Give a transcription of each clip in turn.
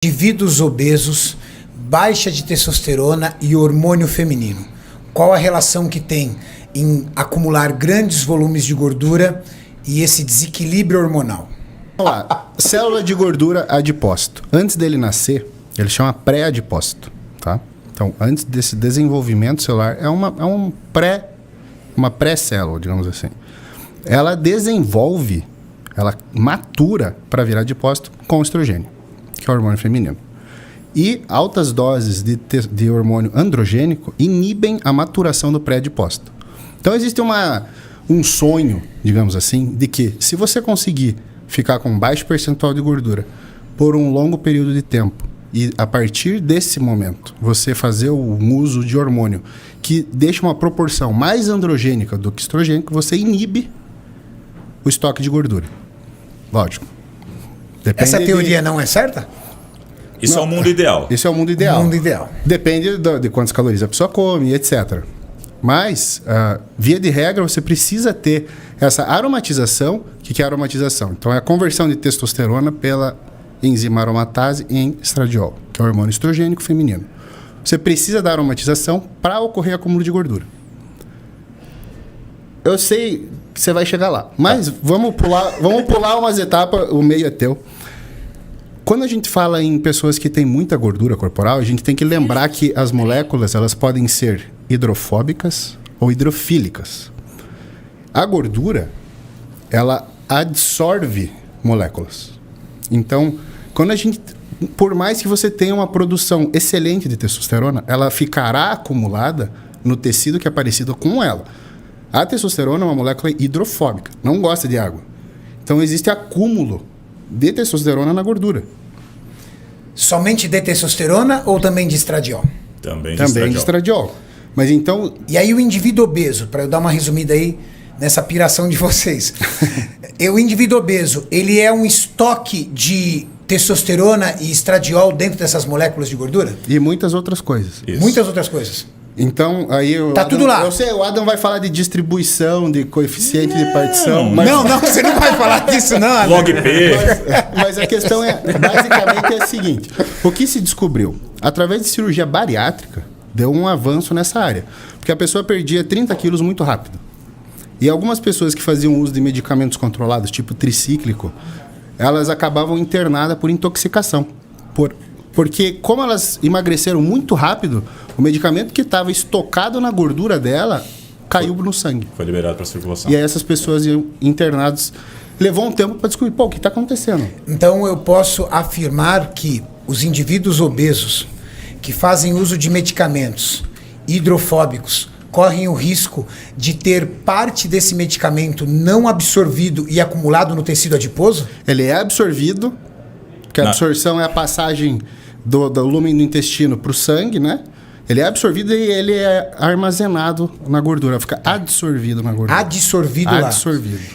Indivíduos obesos, baixa de testosterona e hormônio feminino. Qual a relação que tem em acumular grandes volumes de gordura e esse desequilíbrio hormonal? Vamos lá. Célula de gordura adipócito. Antes dele nascer, ele chama pré-adipócito, tá? Então, antes desse desenvolvimento celular, é uma pré-célula, digamos assim. Ela desenvolve, ela matura para virar adipócito com estrogênio, que é o hormônio feminino. E altas doses de hormônio androgênico inibem a maturação do pré-adipócito. Então existe um sonho, digamos assim, de que se você conseguir ficar com baixo percentual de gordura por um longo período de tempo e a partir desse momento você fazer o uso de hormônio que deixa uma proporção mais androgênica do que estrogênico, você inibe o estoque de gordura. Lógico. Essa teoria não é certa? Isso é o mundo ideal. Isso é o mundo ideal. O mundo ideal. Depende de quantas calorias a pessoa come, etc. Mas, via de regra, você precisa ter essa aromatização. O que é aromatização? Então, é a conversão de testosterona pela enzima aromatase em estradiol, que é o hormônio estrogênico feminino. Você precisa da aromatização para ocorrer acúmulo de gordura. Eu sei que você vai chegar lá, mas vamos pular umas etapas, o meio é teu. Quando a gente fala em pessoas que têm muita gordura corporal, a gente tem que lembrar que as moléculas elas podem ser hidrofóbicas ou hidrofílicas. A gordura, ela absorve moléculas. Então, por mais que você tenha uma produção excelente de testosterona, ela ficará acumulada no tecido que é parecido com ela. A testosterona é uma molécula hidrofóbica, não gosta de água. Então, existe acúmulo de testosterona na gordura. Somente de testosterona ou também de estradiol? Também de estradiol. Mas então... E aí o indivíduo obeso, para eu dar uma resumida aí nessa piração de vocês. O indivíduo obeso, ele é um estoque de testosterona e estradiol dentro dessas moléculas de gordura? E muitas outras coisas. Isso. Muitas outras coisas. Então, aí tá tudo lá. Eu sei, o Adam vai falar de distribuição, de coeficiente de partição. Mas... Não, você não vai falar disso, não. Log P. Mas a questão basicamente é a seguinte. O que se descobriu? Através de cirurgia bariátrica, deu um avanço nessa área. Porque a pessoa perdia 30 quilos muito rápido. E algumas pessoas que faziam uso de medicamentos controlados, tipo tricíclico, elas acabavam internadas por intoxicação. Porque como elas emagreceram muito rápido, o medicamento que estava estocado na gordura dela caiu no sangue. Foi liberado para circulação. E aí essas pessoas iam internadas. Levou um tempo para descobrir, o que está acontecendo? Então eu posso afirmar que os indivíduos obesos que fazem uso de medicamentos hidrofóbicos correm o risco de ter parte desse medicamento não absorvido e acumulado no tecido adiposo? Ele é absorvido, porque a absorção é a passagem do lúmen do intestino para o sangue, né? Ele é absorvido e ele é armazenado na gordura, fica adsorvido na gordura. Adsorvido lá.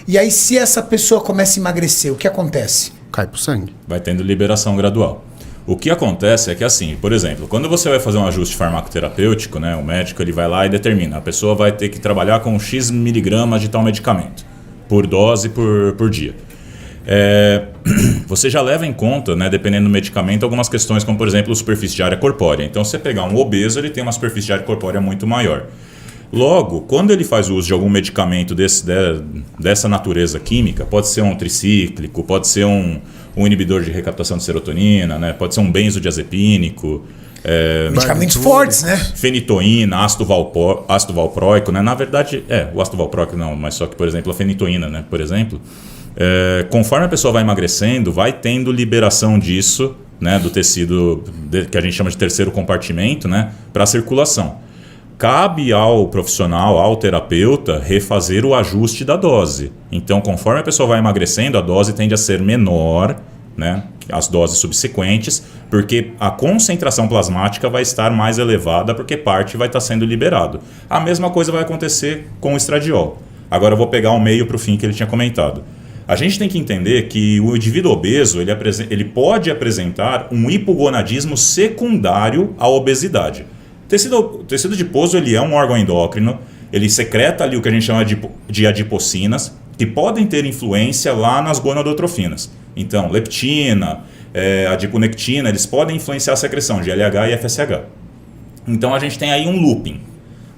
E aí, se essa pessoa começa a emagrecer, o que acontece? Cai pro sangue. Vai tendo liberação gradual. O que acontece é que, assim, por exemplo, quando você vai fazer um ajuste farmacoterapêutico, né, o médico ele vai lá e determina, a pessoa vai ter que trabalhar com X miligramas de tal medicamento, por dose, por dia. Você já leva em conta, né, dependendo do medicamento, algumas questões como, por exemplo, superfície de área corpórea. Então, se você pegar um obeso, ele tem uma superfície de área corpórea muito maior. Logo, quando ele faz o uso de algum medicamento dessa natureza química, pode ser um tricíclico, pode ser um inibidor de recaptação de serotonina, né, pode ser um benzodiazepínico, medicamentos fortes, né? Fenitoína, ácido valproico, né? Na verdade, o ácido valproico não, mas só que, por exemplo, a fenitoína, né, por exemplo. Conforme a pessoa vai emagrecendo, vai tendo liberação disso, né, do tecido que a gente chama de terceiro compartimento, né, para a circulação. Cabe ao profissional, ao terapeuta, refazer o ajuste da dose. Então, conforme a pessoa vai emagrecendo, a dose tende a ser menor, né, as doses subsequentes, porque a concentração plasmática vai estar mais elevada, porque parte vai estar sendo liberado. A mesma coisa vai acontecer com o estradiol. Agora eu vou pegar o meio para o fim que ele tinha comentado. A gente tem que entender que o indivíduo obeso ele pode apresentar um hipogonadismo secundário à obesidade. O tecido adiposo ele é um órgão endócrino, ele secreta ali o que a gente chama de adipocinas, que podem ter influência lá nas gonadotrofinas. Então, leptina, adiponectina, eles podem influenciar a secreção de LH e FSH. Então a gente tem aí um looping.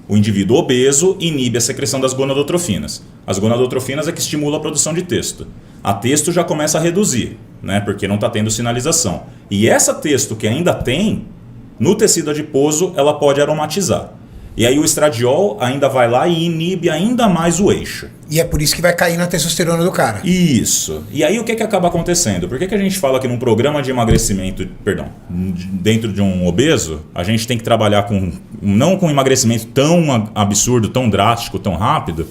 O indivíduo obeso inibe a secreção das gonadotrofinas. As gonadotrofinas é que estimulam a produção de testo. A testo já começa a reduzir, né, porque não está tendo sinalização. E essa testo que ainda tem, no tecido adiposo, ela pode aromatizar. E aí o estradiol ainda vai lá e inibe ainda mais o eixo. E é por isso que vai cair na testosterona do cara. Isso. E aí o que acaba acontecendo? Por que a gente fala que num programa de emagrecimento, dentro de um obeso, a gente tem que trabalhar não com emagrecimento tão absurdo, tão drástico, tão rápido,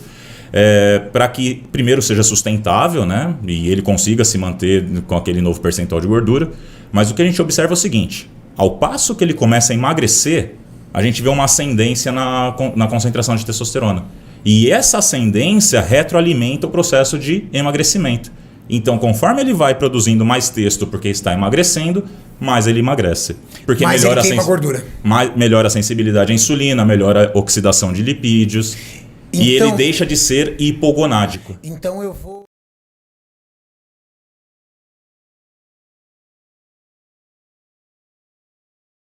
para que primeiro seja sustentável, né? E ele consiga se manter com aquele novo percentual de gordura. Mas o que a gente observa é o seguinte: ao passo que ele começa a emagrecer, a gente vê uma ascendência na concentração de testosterona. E essa ascendência retroalimenta o processo de emagrecimento. Então, conforme ele vai produzindo mais testo porque está emagrecendo, mais ele emagrece. Porque mais melhora ele queima a gordura. Melhora a sensibilidade à insulina, melhora a oxidação de lipídios. E ele deixa de ser hipogonádico. Então eu vou...